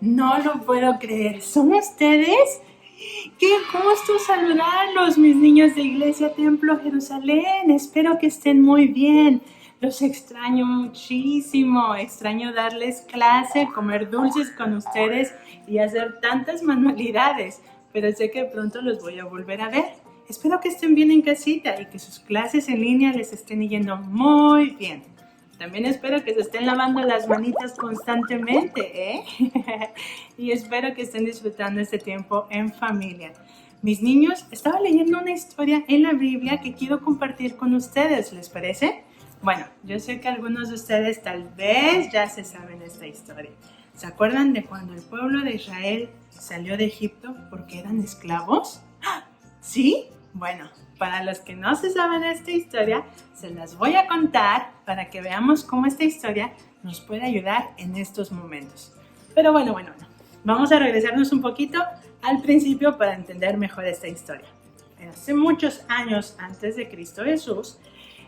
No lo puedo creer. ¿Son ustedes? ¡Qué gusto saludarlos, mis niños de Iglesia Templo Jerusalén! Espero que estén muy bien. Los extraño muchísimo. Extraño darles clase, comer dulces con ustedes y hacer tantas manualidades. Pero sé que pronto los voy a volver a ver. Espero que estén bien en casita y que sus clases en línea les estén yendo muy bien. También espero que se estén lavando las manitas constantemente, ¿eh? Y espero que estén disfrutando este tiempo en familia. Mis niños, estaba leyendo una historia en la Biblia que quiero compartir con ustedes, ¿les parece? Bueno, yo sé que algunos de ustedes tal vez ya se saben esta historia. ¿Se acuerdan de cuando el pueblo de Israel salió de Egipto porque eran esclavos? ¿Sí? Bueno, para los que no se saben esta historia, se las voy a contar para que veamos cómo esta historia nos puede ayudar en estos momentos. Pero bueno, vamos a regresarnos un poquito al principio para entender mejor esta historia. Hace muchos años antes de Cristo Jesús,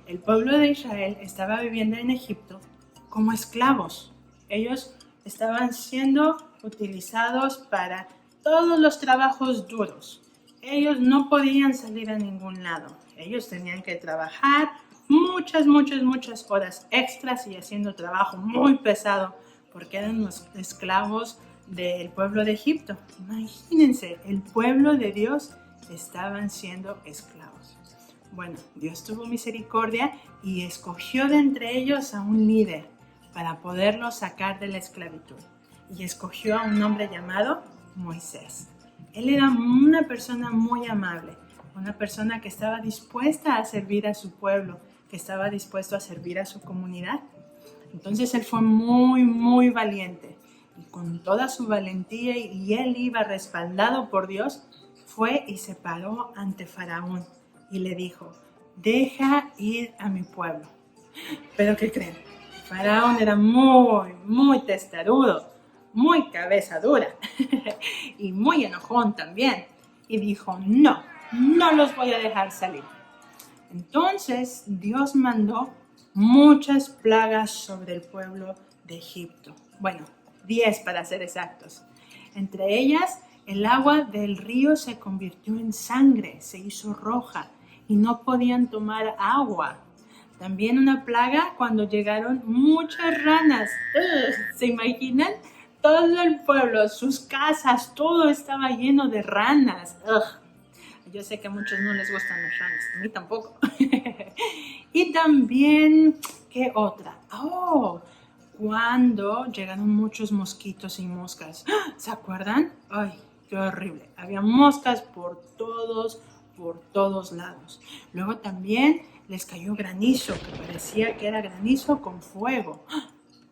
el pueblo de Israel estaba viviendo en Egipto como esclavos. Ellos estaban siendo utilizados para todos los trabajos duros. Ellos no podían salir a ningún lado. Ellos tenían que trabajar muchas horas extras y haciendo trabajo muy pesado porque eran los esclavos del pueblo de Egipto. Imagínense, el pueblo de Dios estaban siendo esclavos. Bueno, Dios tuvo misericordia y escogió de entre ellos a un líder para poderlos sacar de la esclavitud. Y escogió a un hombre llamado Moisés. Él era una persona muy amable, una persona que estaba dispuesta a servir a su pueblo, que estaba dispuesto a servir a su comunidad. Entonces él fue muy valiente y con toda su valentía y él iba respaldado por Dios, fue y se paró ante Faraón y le dijo: deja ir a mi pueblo. ¿Pero qué creen? Faraón era muy testarudo, muy cabeza dura y muy enojón también. Y dijo: no los voy a dejar salir. Entonces Dios mandó muchas plagas sobre el pueblo de Egipto. Bueno, 10 para ser exactos. Entre ellas, el agua del río se convirtió en sangre, se hizo roja y no podían tomar agua. También una plaga cuando llegaron muchas ranas. ¿Se imaginan? Todo el pueblo, sus casas, todo estaba lleno de ranas. Yo sé que a muchos no les gustan las ranas, a mí tampoco. Y también, ¿qué otra? Cuando llegaron muchos mosquitos y moscas. ¿Se acuerdan? Ay, qué horrible. Había moscas por todos lados. Luego también les cayó granizo, que parecía que era granizo con fuego.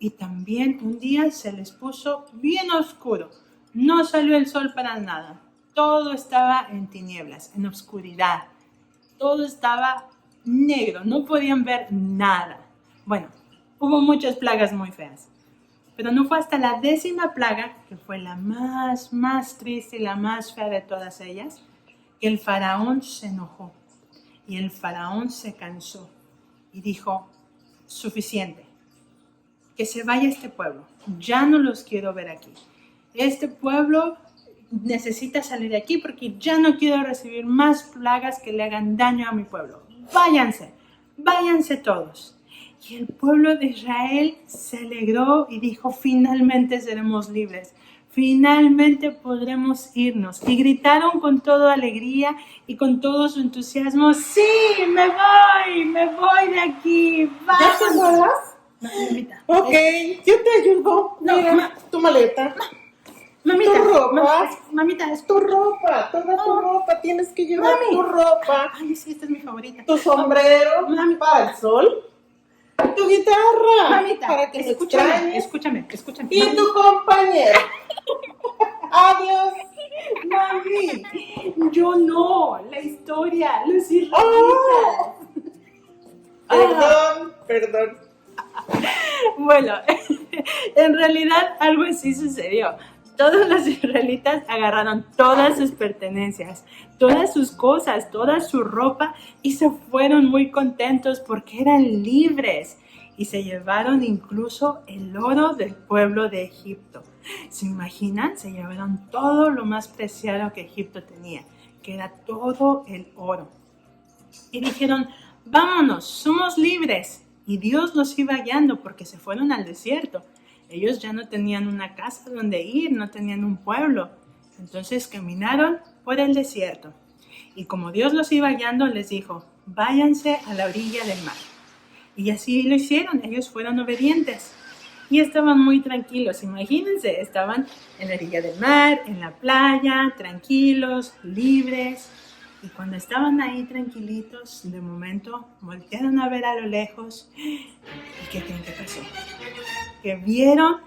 Y también un día se les puso bien oscuro. No salió el sol para nada. Todo estaba en tinieblas, en oscuridad. Todo estaba negro, no podían ver nada. Bueno, hubo muchas plagas muy feas. Pero no fue hasta la 10ª plaga, que fue la más triste y la más fea de todas ellas, que el faraón se enojó. Y el faraón se cansó y dijo: suficiente, que se vaya este pueblo, ya no los quiero ver aquí. Este pueblo necesita salir de aquí porque ya no quiero recibir más plagas que le hagan daño a mi pueblo. Váyanse todos. Y el pueblo de Israel se alegró y dijo: finalmente seremos libres. Finalmente podremos irnos. Y gritaron con toda alegría y con todo su entusiasmo: ¡sí, me voy de aquí! ¿Ya te vas? Mamita. Ok, yo te ayudo. No, mira, tu maleta. Mamita, tu ropa. mamita, es Tu ropa, toda tu ropa. Tienes que llevar tu ropa. Ay, sí, esta es mi favorita. Tu sombrero para el sol. Tu guitarra. Mamita, para que escúchame. Y tu compañero. Adiós. Mami, yo no, la historia, los israelitas. ¡Oh! Perdón. Bueno, en realidad algo así sucedió. Todos los israelitas agarraron todas sus pertenencias, todas sus cosas, toda su ropa y se fueron muy contentos porque eran libres. Y se llevaron incluso el oro del pueblo de Egipto. ¿Se imaginan? Se llevaron todo lo más preciado que Egipto tenía, que era todo el oro. Y dijeron, vámonos, somos libres. Y Dios los iba guiando porque se fueron al desierto. Ellos ya no tenían una casa donde ir, no tenían un pueblo. Entonces caminaron por el desierto. Y como Dios los iba guiando, les dijo, váyanse a la orilla del mar. Y así lo hicieron, ellos fueron obedientes. Y estaban muy tranquilos, imagínense, estaban en la orilla del mar, en la playa, tranquilos, libres. Y cuando estaban ahí tranquilitos, de momento voltearon a ver a lo lejos. ¿Y qué creen que pasó? Que vieron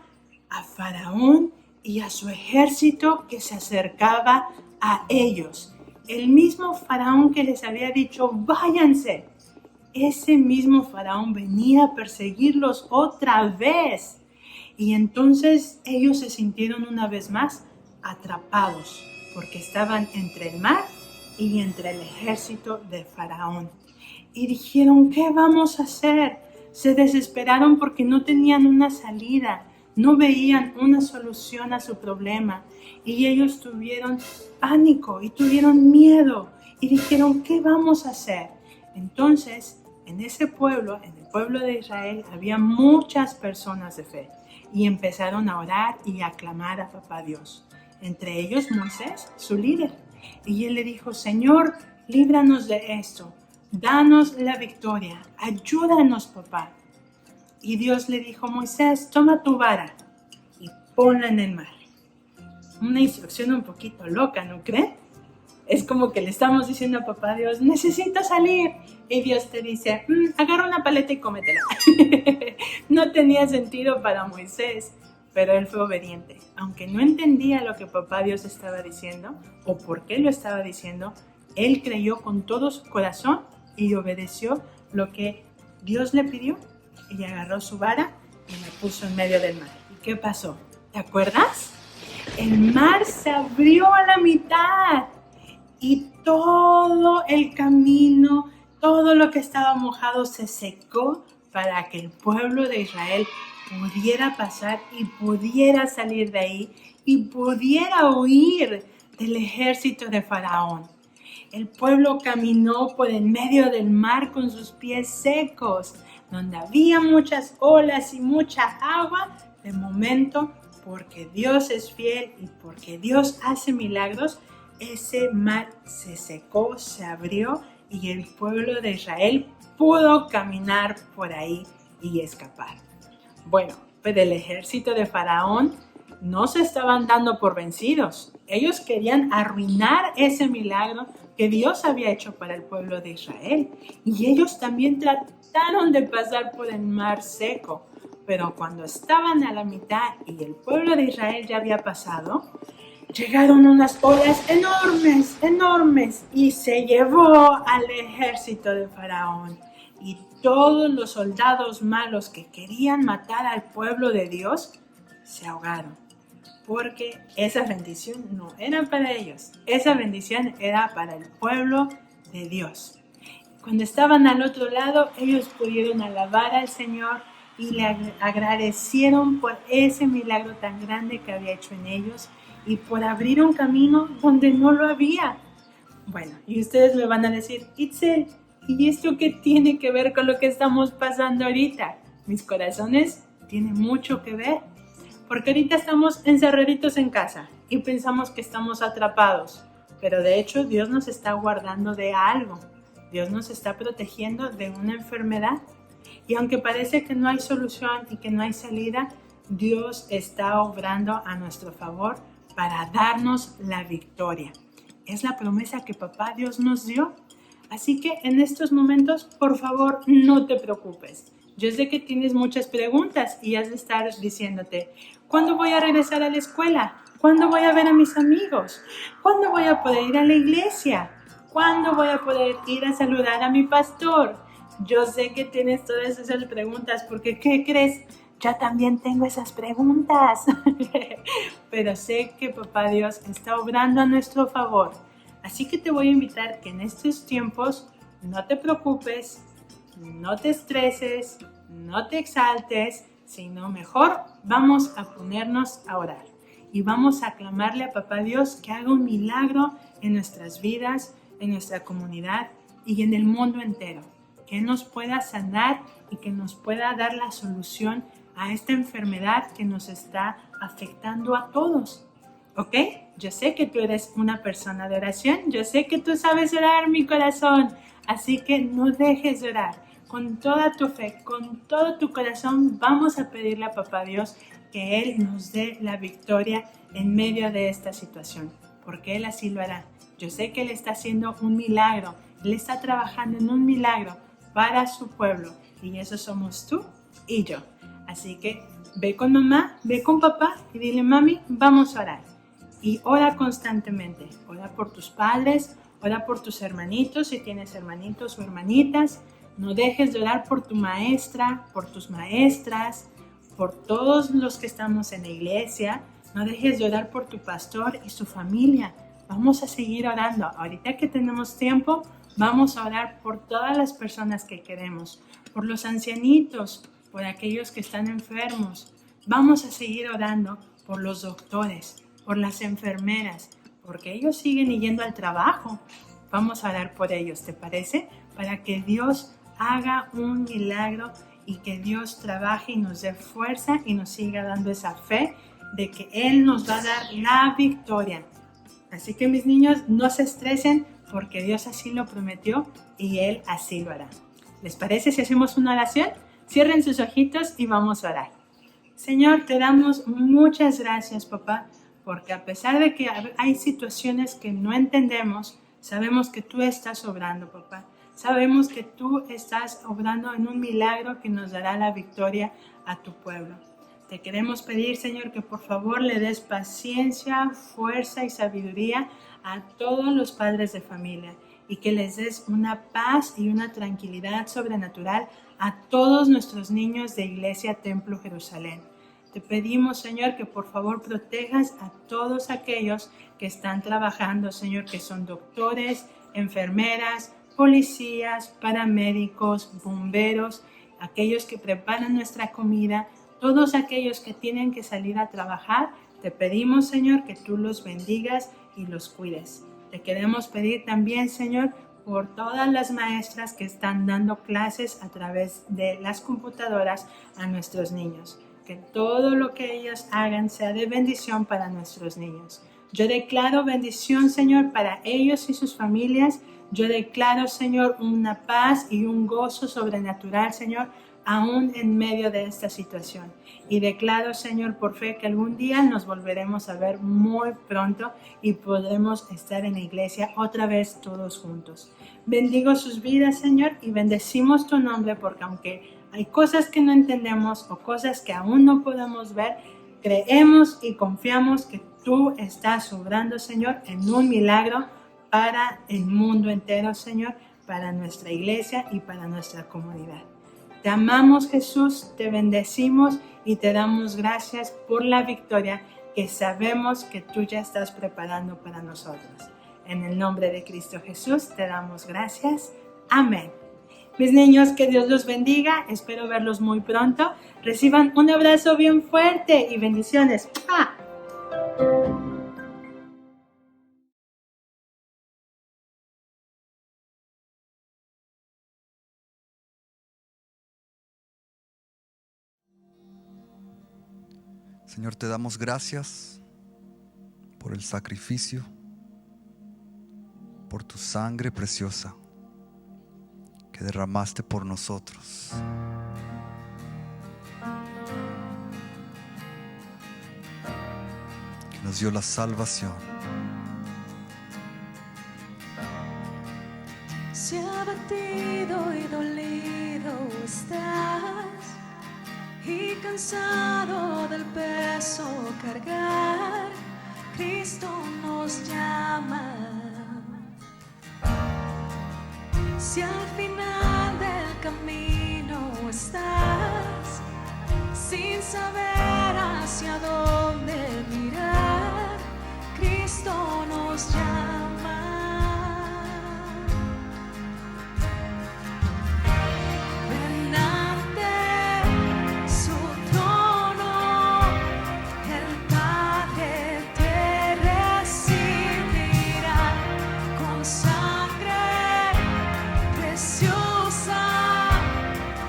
a Faraón y a su ejército que se acercaba a ellos. El mismo Faraón que les había dicho, váyanse. Ese mismo Faraón venía a perseguirlos otra vez. Y entonces ellos se sintieron una vez más atrapados, porque estaban entre el mar y entre el ejército de Faraón. Y dijeron, ¿qué vamos a hacer? Se desesperaron porque no tenían una salida, no veían una solución a su problema. Y ellos tuvieron pánico y tuvieron miedo. Y dijeron, ¿qué vamos a hacer? Entonces, en ese pueblo, en el pueblo de Israel, había muchas personas de fe y empezaron a orar y a clamar a Papá Dios. Entre ellos Moisés, su líder. Y él le dijo, Señor, líbranos de esto, danos la victoria, ayúdanos, papá. Y Dios le dijo, Moisés, toma tu vara y ponla en el mar. Una instrucción un poquito loca, ¿no creen? Es como que le estamos diciendo a Papá Dios, necesito salir. Y Dios te dice, agarra una paleta y cómetela. No tenía sentido para Moisés, pero él fue obediente. Aunque no entendía lo que Papá Dios estaba diciendo o por qué lo estaba diciendo, él creyó con todo su corazón y obedeció lo que Dios le pidió. Y agarró su vara y la puso en medio del mar. ¿Y qué pasó? ¿Te acuerdas? El mar se abrió a la mitad. Y todo el camino, todo lo que estaba mojado se secó para que el pueblo de Israel pudiera pasar y pudiera salir de ahí y pudiera huir del ejército de Faraón. El pueblo caminó por en medio del mar con sus pies secos, donde había muchas olas y mucha agua. De momento, porque Dios es fiel y porque Dios hace milagros, ese mar se secó, se abrió y el pueblo de Israel pudo caminar por ahí y escapar. Bueno, pero el ejército de Faraón no se estaban dando por vencidos. Ellos querían arruinar ese milagro que Dios había hecho para el pueblo de Israel. Y ellos también trataron de pasar por el mar seco. Pero cuando estaban a la mitad y el pueblo de Israel ya había pasado, llegaron unas olas enormes y se llevó al ejército de Faraón. Y todos los soldados malos que querían matar al pueblo de Dios se ahogaron. Porque esa bendición no era para ellos. Esa bendición era para el pueblo de Dios. Cuando estaban al otro lado, ellos pudieron alabar al Señor y le agradecieron por ese milagro tan grande que había hecho en ellos y por abrir un camino donde no lo había. Bueno, y ustedes me van a decir, Itzel, ¿y esto qué tiene que ver con lo que estamos pasando ahorita? Mis corazones tienen mucho que ver, porque ahorita estamos encerraditos en casa y pensamos que estamos atrapados, pero de hecho Dios nos está guardando de algo. Dios nos está protegiendo de una enfermedad. Y aunque parece que no hay solución y que no hay salida, Dios está obrando a nuestro favor para darnos la victoria. Es la promesa que Papá Dios nos dio. Así que en estos momentos, por favor, no te preocupes. Yo sé que tienes muchas preguntas y has de estar diciéndote, ¿cuándo voy a regresar a la escuela? ¿Cuándo voy a ver a mis amigos? ¿Cuándo voy a poder ir a la iglesia? ¿Cuándo voy a poder ir a saludar a mi pastor? Yo sé que tienes todas esas preguntas porque, ¿qué crees? Yo también tengo esas preguntas. Pero sé que Papá Dios está obrando a nuestro favor. Así que te voy a invitar que en estos tiempos no te preocupes, no te estreses, no te exaltes, sino mejor vamos a ponernos a orar. Y vamos a clamarle a Papá Dios que haga un milagro en nuestras vidas, en nuestra comunidad y en el mundo entero. Que nos pueda sanar y que nos pueda dar la solución a esta enfermedad que nos está afectando a todos. ¿Ok? Yo sé que tú eres una persona de oración. Yo sé que tú sabes orar, mi corazón. Así que no dejes de orar. Con toda tu fe, con todo tu corazón, vamos a pedirle a Papá Dios que Él nos dé la victoria en medio de esta situación, porque Él así lo hará. Yo sé que Él está haciendo un milagro, Él está trabajando en un milagro para su pueblo, y eso somos tú y yo. Así que ve con mamá, ve con papá y dile: mami, vamos a orar. Y ora constantemente, ora por tus padres, ora por tus hermanitos, si tienes hermanitos o hermanitas. No dejes de orar por tu maestra, por tus maestras, por todos los que estamos en la iglesia. No dejes de orar por tu pastor y su familia. Vamos a seguir orando. Ahorita que tenemos tiempo, vamos a orar por todas las personas que queremos, por los ancianitos, por aquellos que están enfermos. Vamos a seguir orando por los doctores, por las enfermeras, porque ellos siguen yendo al trabajo. Vamos a orar por ellos, ¿te parece? Para que Dios haga un milagro y que Dios trabaje y nos dé fuerza y nos siga dando esa fe de que Él nos va a dar la victoria. Así que, mis niños, no se estresen porque Dios así lo prometió y Él así lo hará. ¿Les parece si hacemos una oración? Cierren sus ojitos y vamos a orar. Señor, te damos muchas gracias, papá, porque a pesar de que hay situaciones que no entendemos, sabemos que tú estás obrando, papá. Sabemos que tú estás obrando en un milagro que nos dará la victoria a tu pueblo. Te queremos pedir, Señor, que por favor le des paciencia, fuerza y sabiduría a todos los padres de familia y que les des una paz y una tranquilidad sobrenatural a todos nuestros niños de Iglesia Templo Jerusalén. Te pedimos, Señor, que por favor protejas a todos aquellos que están trabajando, Señor, que son doctores, enfermeras, policías, paramédicos, bomberos, aquellos que preparan nuestra comida, todos aquellos que tienen que salir a trabajar. Te pedimos, Señor, que tú los bendigas y los cuides. Te queremos pedir también, Señor, por todas las maestras que están dando clases a través de las computadoras a nuestros niños. Que todo lo que ellos hagan sea de bendición para nuestros niños. Yo declaro bendición, Señor, para ellos y sus familias. Yo declaro, Señor, una paz y un gozo sobrenatural, Señor, aún en medio de esta situación. Y declaro, Señor, por fe que algún día nos volveremos a ver muy pronto y podremos estar en la iglesia otra vez todos juntos. Bendigo sus vidas, Señor, y bendecimos tu nombre, porque aunque hay cosas que no entendemos o cosas que aún no podemos ver, creemos y confiamos que tú estás obrando, Señor, en un milagro para el mundo entero, Señor, para nuestra iglesia y para nuestra comunidad. Te amamos, Jesús, te bendecimos y te damos gracias por la victoria que sabemos que tú ya estás preparando para nosotros. En el nombre de Cristo Jesús te damos gracias. Amén. Mis niños, que Dios los bendiga. Espero verlos muy pronto. Reciban un abrazo bien fuerte y bendiciones. ¡Ah! Señor, te damos gracias por el sacrificio, por tu sangre preciosa que derramaste por nosotros. Que nos dio la salvación. Si abatido y dolido estás y cansado del peso cargar, Cristo nos llama. Si al final del camino estás sin saber hacia dónde mirar, Cristo nos llama. Ven ante su trono, el Padre te recibirá con sangre preciosa.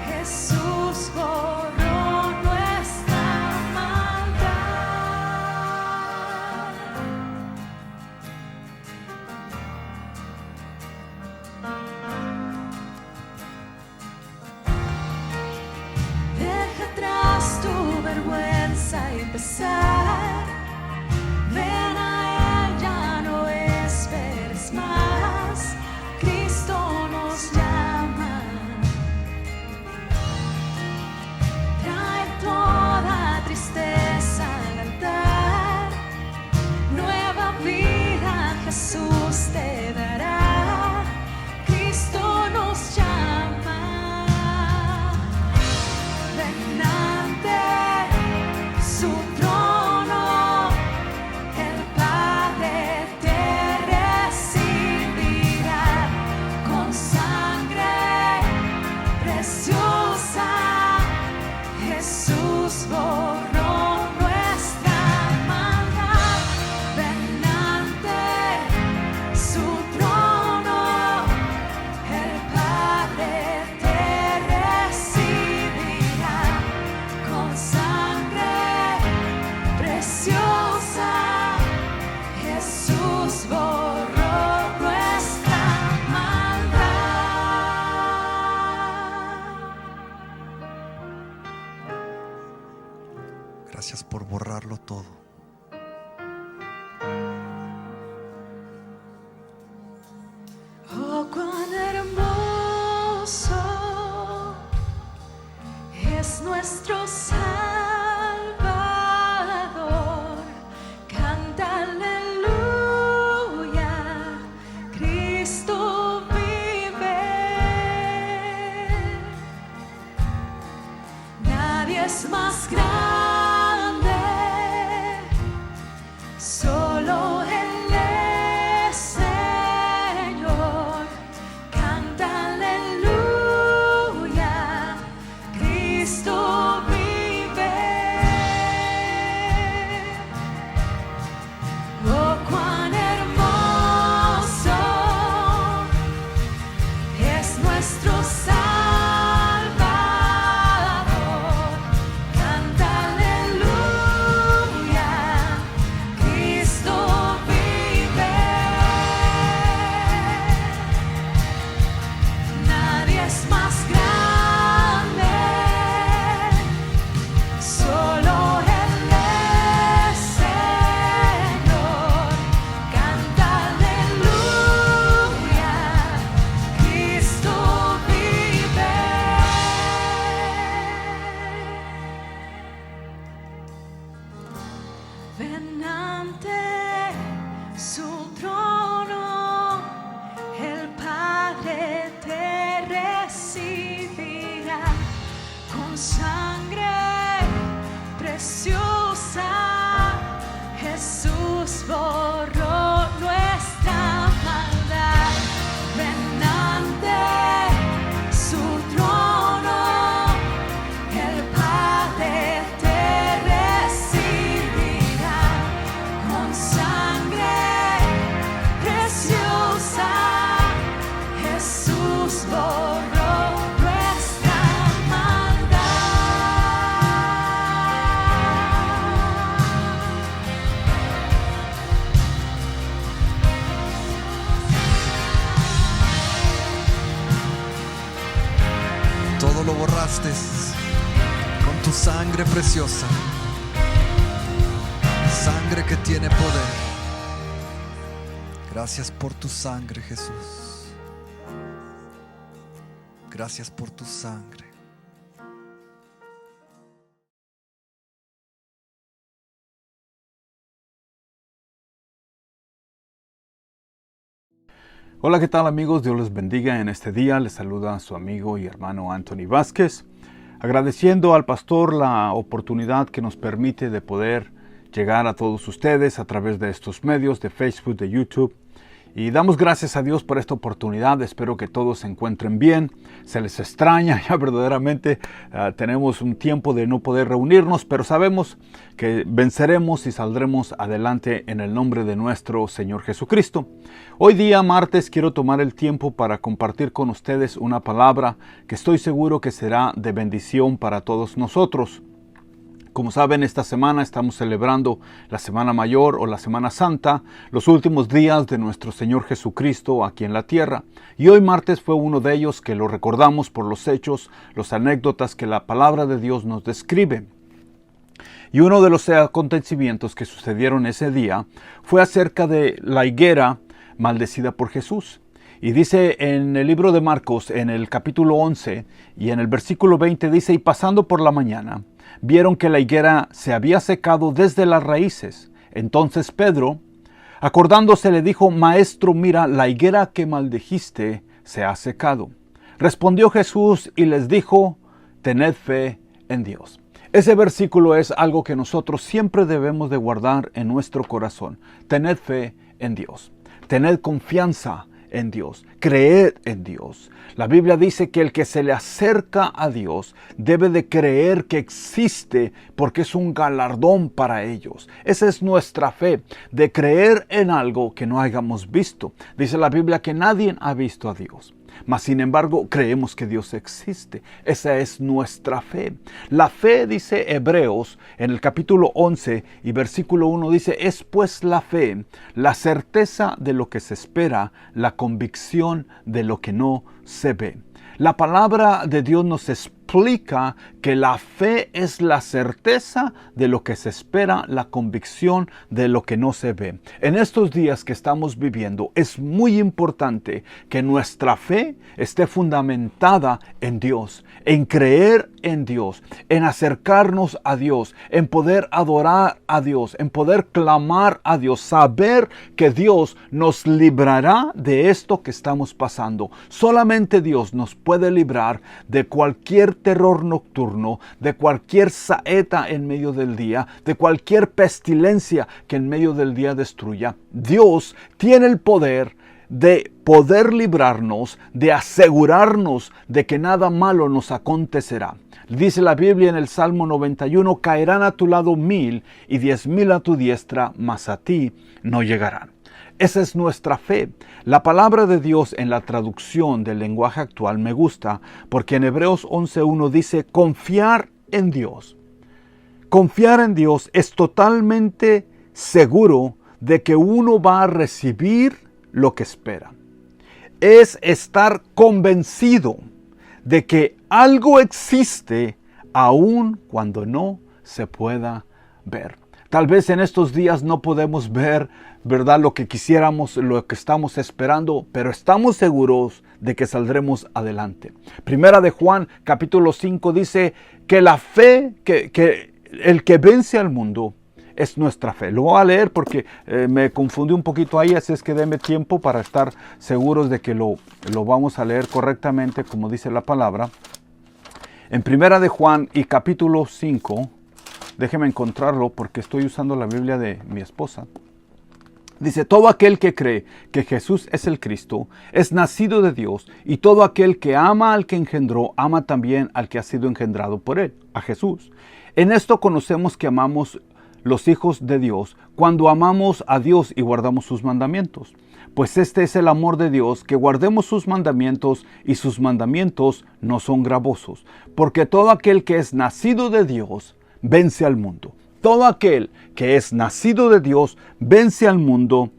Jesús borró nuestra maldad. Deja atrás tu vergüenza y pesar. Ven a Él, ya no esperes más. Cristo nos llama. Trae toda tristeza al altar. Nueva vida Jesús te dará. Cristo nos llama. Ven ante su trono, el Padre te recibirá con sangre preciosa. Jesús borró nuestra maldad. Ven ante su trono, el Padre te recibirá con sangre preciosa. Jesús borró nuestra maldad. Gracias por borrarlo todo. Oh, cuán hermoso es nuestro Salvador. Canta aleluya, Cristo vive. Nadie es más grande, solo Él es Señor. Canta aleluya, Cristo vive. Oh, cuán hermoso es nuestro Salvador. Canta aleluya, Cristo vive. Nadie es más grande, solo Él es Señor. Canta aleluya, Cristo vive. Ven ante su trono, el Padre te recibirá con sangre preciosa. Jesús borró nuestra maldad. Ven ante su trono, el Padre te recibirá con sangre preciosa. Jesús borró nuestra maldad. Todo lo borraste con tu sangre preciosa. Sangre que tiene poder. Gracias por tu sangre, Jesús. Gracias por tu sangre. Hola, ¿qué tal amigos? Dios les bendiga en este día. Les saluda su amigo y hermano Anthony Vázquez, agradeciendo al pastor la oportunidad que nos permite de poder llegar a todos ustedes a través de estos medios de Facebook, de YouTube. Y damos gracias a Dios por esta oportunidad. Espero que todos se encuentren bien. Se les extraña, ya verdaderamente tenemos un tiempo de no poder reunirnos, pero sabemos que venceremos y saldremos adelante en el nombre de nuestro Señor Jesucristo. Hoy día, martes, quiero tomar el tiempo para compartir con ustedes una palabra que estoy seguro que será de bendición para todos nosotros. Como saben, esta semana estamos celebrando la Semana Mayor o la Semana Santa, los últimos días de nuestro Señor Jesucristo aquí en la tierra. Y hoy martes fue uno de ellos que lo recordamos por los hechos, las anécdotas que la palabra de Dios nos describe. Y uno de los acontecimientos que sucedieron ese día fue acerca de la higuera maldecida por Jesús. Y dice en el libro de Marcos, en el capítulo 11 y en el versículo 20, dice: y pasando por la mañana, vieron que la higuera se había secado desde las raíces. Entonces Pedro, acordándose, le dijo: Maestro, mira, la higuera que maldijiste se ha secado. Respondió Jesús y les dijo: tened fe en Dios. Ese versículo es algo que nosotros siempre debemos de guardar en nuestro corazón. Tened fe en Dios. Tened confianza en Dios, creed en Dios. La Biblia dice que el que se le acerca a Dios debe de creer que existe, porque es un galardón para ellos. Esa es nuestra fe, de creer en algo que no hayamos visto. Dice la Biblia que nadie ha visto a Dios, mas sin embargo creemos que Dios existe. Esa es nuestra fe. La fe, dice Hebreos en el capítulo 11 y versículo 1, dice: es pues la fe, la certeza de lo que se espera, la convicción de lo que no se ve. La palabra de Dios nos explica que la fe es la certeza de lo que se espera, la convicción de lo que no se ve. En estos días que estamos viviendo es muy importante que nuestra fe esté fundamentada en Dios, en creer en Dios, en acercarnos a Dios, en poder adorar a Dios, en poder clamar a Dios, saber que Dios nos librará de esto que estamos pasando. Solamente Dios nos puede librar de cualquier terror nocturno, de cualquier saeta en medio del día, de cualquier pestilencia que en medio del día destruya. Dios tiene el poder de poder librarnos, de asegurarnos de que nada malo nos acontecerá. Dice la Biblia en el Salmo 91, caerán a tu lado 1000 y 10,000 a tu diestra, mas a ti no llegarán. Esa es nuestra fe. La palabra de Dios en la traducción del lenguaje actual me gusta, porque en Hebreos 11:1 dice: confiar en Dios. Confiar en Dios es totalmente seguro de que uno va a recibir lo que espera. Es estar convencido de que algo existe aun cuando no se pueda ver. Tal vez en estos días no podemos ver, ¿verdad?, lo que quisiéramos, lo que estamos esperando, pero estamos seguros de que saldremos adelante. Primera de Juan, capítulo 5, dice que la fe, que el que vence al mundo es nuestra fe. Lo voy a leer porque me confundí un poquito ahí, así es que denme tiempo para estar seguros de que lo vamos a leer correctamente como dice la palabra. En Primera de Juan y capítulo 5, déjeme encontrarlo porque estoy usando la Biblia de mi esposa. Dice: todo aquel que cree que Jesús es el Cristo es nacido de Dios, y todo aquel que ama al que engendró, ama también al que ha sido engendrado por él, a Jesús. En esto conocemos que amamos los hijos de Dios, cuando amamos a Dios y guardamos sus mandamientos. Pues este es el amor de Dios, que guardemos sus mandamientos, y sus mandamientos no son gravosos, porque todo aquel que es nacido de Dios vence al mundo. Todo aquel que es nacido de Dios vence al mundo.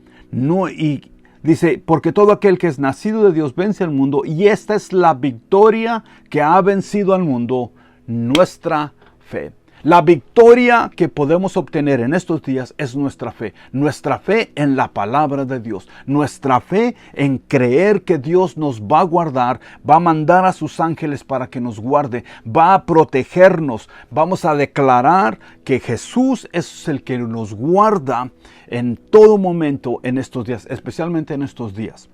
Y dice, porque todo aquel que es nacido de Dios vence al mundo, y esta es la victoria que ha vencido al mundo, nuestra fe. La victoria que podemos obtener en estos días es nuestra fe en la palabra de Dios, nuestra fe en creer que Dios nos va a guardar, va a mandar a sus ángeles para que nos guarde, va a protegernos. Vamos a declarar que Jesús es el que nos guarda en todo momento en estos días, especialmente en estos días.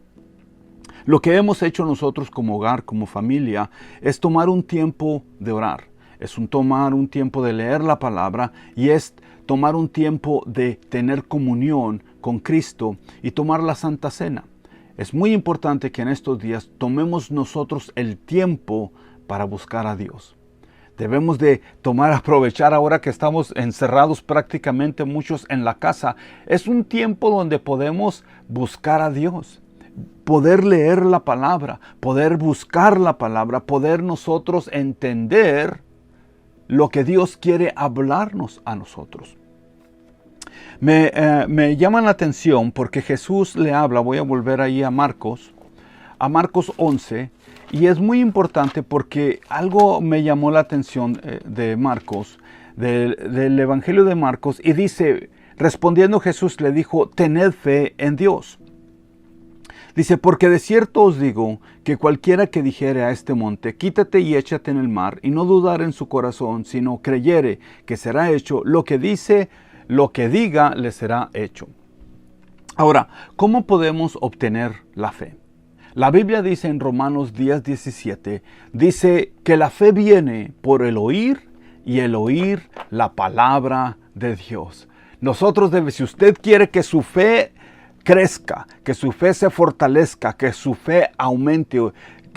Lo que hemos hecho nosotros como hogar, como familia, es tomar un tiempo de orar. Tomar un tiempo de leer la palabra y es tomar un tiempo de tener comunión con Cristo y tomar la Santa Cena. Es muy importante que en estos días tomemos nosotros el tiempo para buscar a Dios. Debemos de aprovechar ahora que estamos encerrados prácticamente muchos en la casa. Es un tiempo donde podemos buscar a Dios, poder leer la palabra, poder buscar la palabra, poder nosotros entender lo que Dios quiere hablarnos a nosotros. Me llama la atención porque Jesús le habla, voy a volver ahí a Marcos 11, y es muy importante porque algo me llamó la atención de Marcos, del Evangelio de Marcos, y dice, respondiendo Jesús le dijo, tened fe en Dios. Dice, porque de cierto os digo que cualquiera que dijere a este monte, quítate y échate en el mar, y no dudar en su corazón, sino creyere que será hecho lo que diga, le será hecho. Ahora, ¿cómo podemos obtener la fe? La Biblia dice en Romanos 10:17, dice que la fe viene por el oír y el oír la palabra de Dios. Si usted quiere que su fe crezca, que su fe se fortalezca, que su fe aumente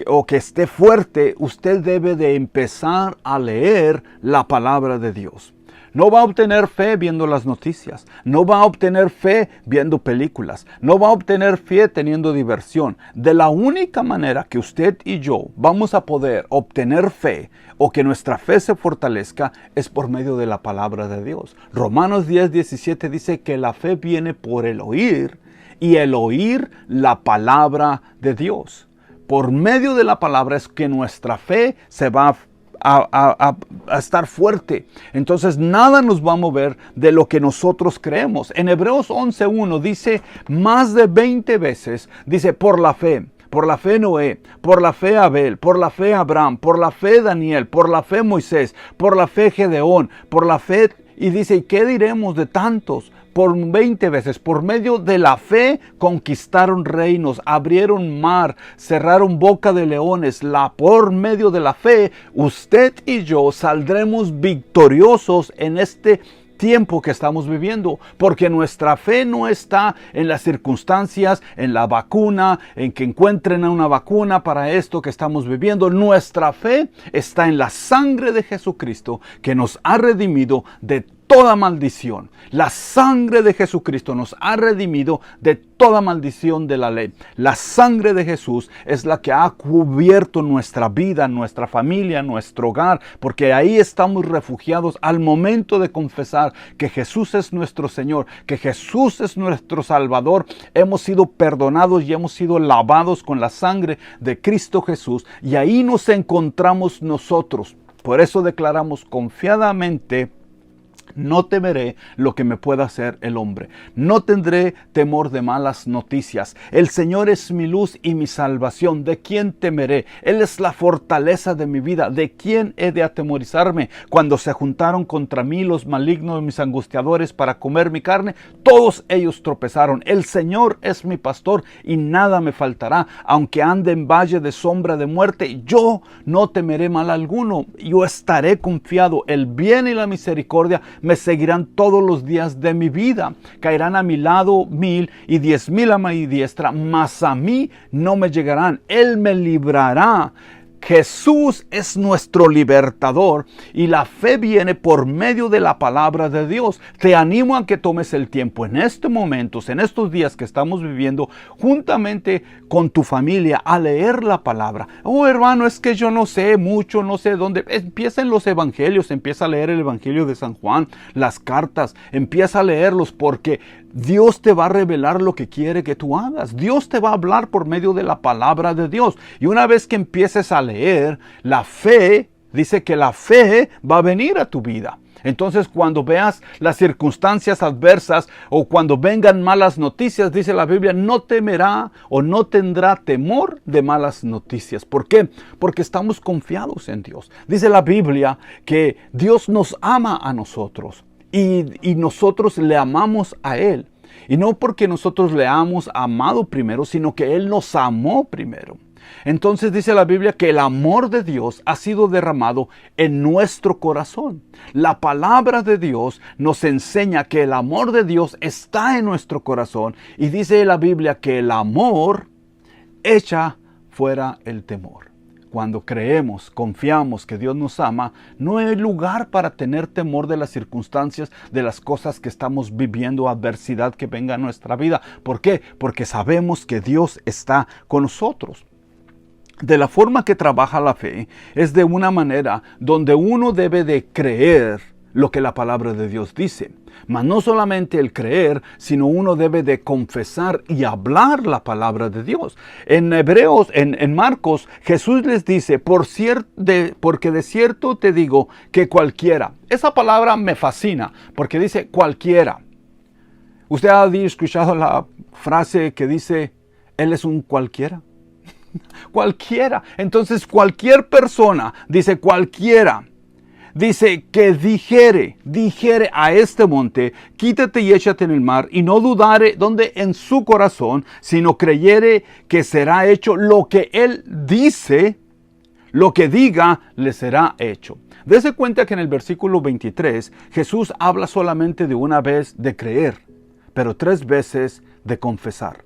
o que esté fuerte, usted debe de empezar a leer la palabra de Dios. No va a obtener fe viendo las noticias, no va a obtener fe viendo películas, no va a obtener fe teniendo diversión. De la única manera que usted y yo vamos a poder obtener fe o que nuestra fe se fortalezca es por medio de la palabra de Dios. Romanos 10:17 dice que la fe viene por el oír y el oír la palabra de Dios. Por medio de la palabra es que nuestra fe se va a estar fuerte. Entonces nada nos va a mover de lo que nosotros creemos. En Hebreos 11:1 dice más de 20 veces, dice por la fe Noé, por la fe Abel, por la fe Abraham, por la fe Daniel, por la fe Moisés, por la fe Gedeón, por la fe, y dice, ¿y qué diremos de tantos? Por 20 veces, por medio de la fe, conquistaron reinos, abrieron mar, cerraron boca de leones. Por medio de la fe, usted y yo saldremos victoriosos en este tiempo que estamos viviendo, porque nuestra fe no está en las circunstancias, en la vacuna, en que encuentren una vacuna para esto que estamos viviendo. Nuestra fe está en la sangre de Jesucristo que nos ha redimido de toda maldición. La sangre de Jesucristo nos ha redimido de toda maldición de la ley. La sangre de Jesús es la que ha cubierto nuestra vida, nuestra familia, nuestro hogar, porque ahí estamos refugiados al momento de confesar que Jesús es nuestro Señor, que Jesús es nuestro Salvador. Hemos sido perdonados y hemos sido lavados con la sangre de Cristo Jesús, y ahí nos encontramos nosotros. Por eso declaramos confiadamente: no temeré lo que me pueda hacer el hombre. No tendré temor de malas noticias. El Señor es mi luz y mi salvación. ¿De quién temeré? Él es la fortaleza de mi vida. ¿De quién he de atemorizarme? Cuando se juntaron contra mí los malignos, mis angustiadores, para comer mi carne, todos ellos tropezaron. El Señor es mi pastor y nada me faltará. Aunque ande en valle de sombra de muerte, yo no temeré mal alguno. Yo estaré confiado. El bien y la misericordia me seguirán todos los días de mi vida. Caerán a mi lado 1000 y 10,000 a mi diestra, mas a mí no me llegarán. Él me librará. Jesús es nuestro libertador y la fe viene por medio de la palabra de Dios. Te animo a que tomes el tiempo en estos momentos, en estos días que estamos viviendo, juntamente con tu familia, a leer la palabra. Oh, hermano, es que yo no sé mucho, no sé dónde. Empieza en los evangelios, empieza a leer el evangelio de San Juan, las cartas, empieza a leerlos, porque Dios te va a revelar lo que quiere que tú hagas. Dios te va a hablar por medio de la palabra de Dios. Y una vez que empieces a leer, la fe, dice que la fe va a venir a tu vida. Entonces, cuando veas las circunstancias adversas o cuando vengan malas noticias, dice la Biblia, no temerá o no tendrá temor de malas noticias. ¿Por qué? Porque estamos confiados en Dios. Dice la Biblia que Dios nos ama a nosotros. Y nosotros le amamos a Él. Y no porque nosotros le hemos amado primero, sino que Él nos amó primero. Entonces dice la Biblia que el amor de Dios ha sido derramado en nuestro corazón. La palabra de Dios nos enseña que el amor de Dios está en nuestro corazón. Y dice la Biblia que el amor echa fuera el temor. Cuando creemos, confiamos que Dios nos ama, no hay lugar para tener temor de las circunstancias, de las cosas que estamos viviendo, adversidad que venga a nuestra vida. ¿Por qué? Porque sabemos que Dios está con nosotros. De la forma que trabaja la fe es de una manera donde uno debe de creer lo que la palabra de Dios dice. Mas no solamente el creer, sino uno debe de confesar y hablar la palabra de Dios. En Hebreos, en Marcos, Jesús les dice, porque de cierto te digo que cualquiera. Esa palabra me fascina, porque dice cualquiera. ¿Usted ha escuchado la frase que dice, Él es un cualquiera? Cualquiera. Entonces cualquier persona, dice cualquiera, dice que dijere a este monte, quítate y échate en el mar, y no dudare donde en su corazón, sino creyere que será hecho lo que él dice, lo que diga le será hecho. Dese cuenta que en el versículo 23 Jesús habla solamente de una vez de creer, pero 3 veces de confesar.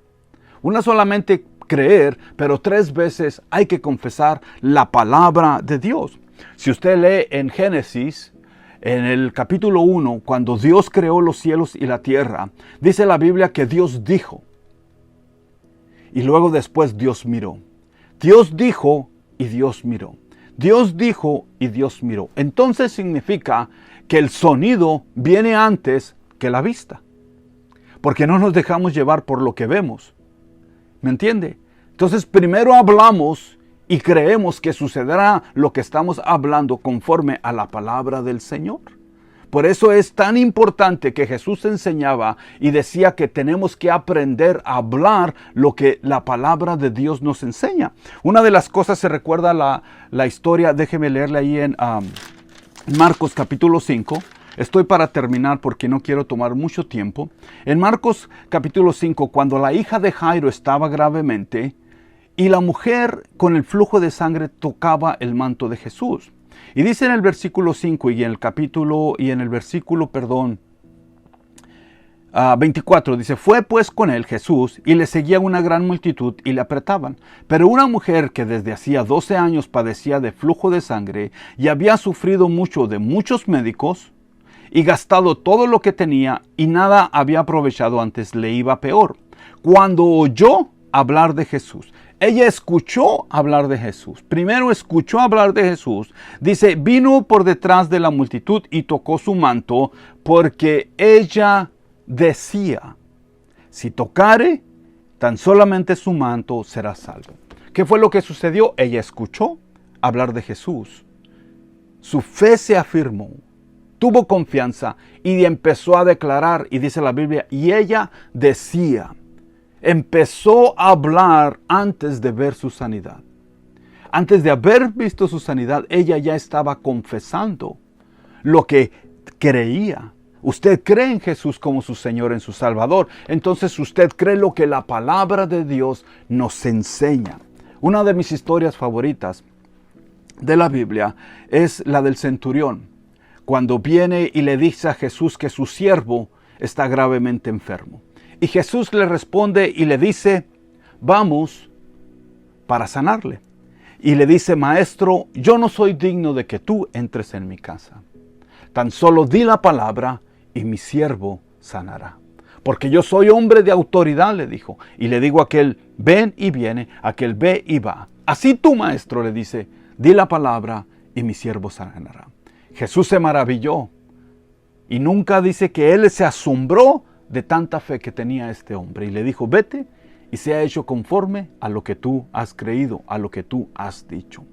Una solamente creer, pero 3 veces hay que confesar la palabra de Dios. Si usted lee en Génesis, en el capítulo 1, cuando Dios creó los cielos y la tierra, dice la Biblia que Dios dijo. Y luego después Dios miró. Dios dijo y Dios miró. Dios dijo y Dios miró. Entonces significa que el sonido viene antes que la vista. Porque no nos dejamos llevar por lo que vemos. ¿Me entiende? Entonces primero hablamos y creemos que sucederá lo que estamos hablando conforme a la palabra del Señor. Por eso es tan importante que Jesús enseñaba y decía que tenemos que aprender a hablar lo que la palabra de Dios nos enseña. Una de las cosas, se recuerda la historia, déjeme leerla ahí en Marcos capítulo 5. Estoy para terminar porque no quiero tomar mucho tiempo. En Marcos capítulo 5, cuando la hija de Jairo estaba gravemente y la mujer con el flujo de sangre tocaba el manto de Jesús. Y dice en el versículo 5 y en el versículo 24, dice, fue pues con él Jesús y le seguía una gran multitud y le apretaban. Pero una mujer que desde hacía 12 años padecía de flujo de sangre y había sufrido mucho de muchos médicos y gastado todo lo que tenía y nada había aprovechado, antes le iba peor. Cuando oyó hablar de Jesús, ella escuchó hablar de Jesús. Primero escuchó hablar de Jesús. Dice, vino por detrás de la multitud y tocó su manto, porque ella decía, si tocare tan solamente su manto, será salvo. ¿Qué fue lo que sucedió? Ella escuchó hablar de Jesús. Su fe se afirmó, tuvo confianza y empezó a declarar, y dice la Biblia, y ella decía, empezó a hablar antes de ver su sanidad. Antes de haber visto su sanidad, ella ya estaba confesando lo que creía. Usted cree en Jesús como su Señor, en su Salvador. Entonces usted cree lo que la palabra de Dios nos enseña. Una de mis historias favoritas de la Biblia es la del centurión, cuando viene y le dice a Jesús que su siervo está gravemente enfermo. Y Jesús le responde y le dice, vamos para sanarle. Y le dice, maestro, yo no soy digno de que tú entres en mi casa. Tan solo di la palabra y mi siervo sanará. Porque yo soy hombre de autoridad, le dijo. Y le digo a aquel, ven y viene, aquel ve y va. Así tú, maestro, le dice, di la palabra y mi siervo sanará. Jesús se maravilló. Y nunca dice que él se asombró de tanta fe que tenía este hombre. Y le dijo, vete y sea hecho conforme a lo que tú has creído, a lo que tú has dicho.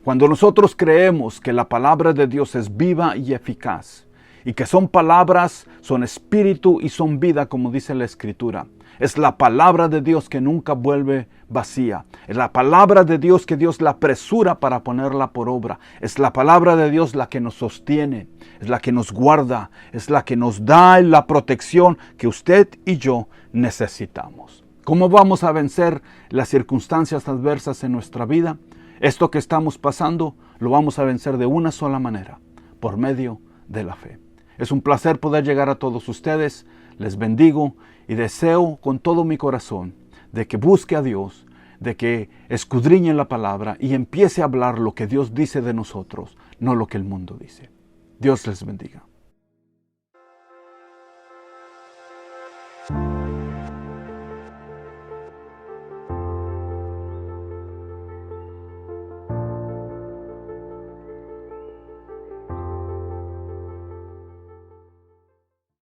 Cuando nosotros creemos que la palabra de Dios es viva y eficaz, y que son palabras, son espíritu y son vida, como dice la Escritura, Es la palabra de Dios que nunca vuelve vacía. Es la palabra de Dios que Dios la apresura para ponerla por obra. Es la palabra de Dios la que nos sostiene, es la que nos guarda, es la que nos da la protección que usted y yo necesitamos. ¿Cómo vamos a vencer las circunstancias adversas en nuestra vida? Esto que estamos pasando lo vamos a vencer de una sola manera, por medio de la fe. Es un placer poder llegar a todos ustedes. Les bendigo y deseo con todo mi corazón de que busque a Dios, de que escudriñe la palabra y empiece a hablar lo que Dios dice de nosotros, no lo que el mundo dice. Dios les bendiga.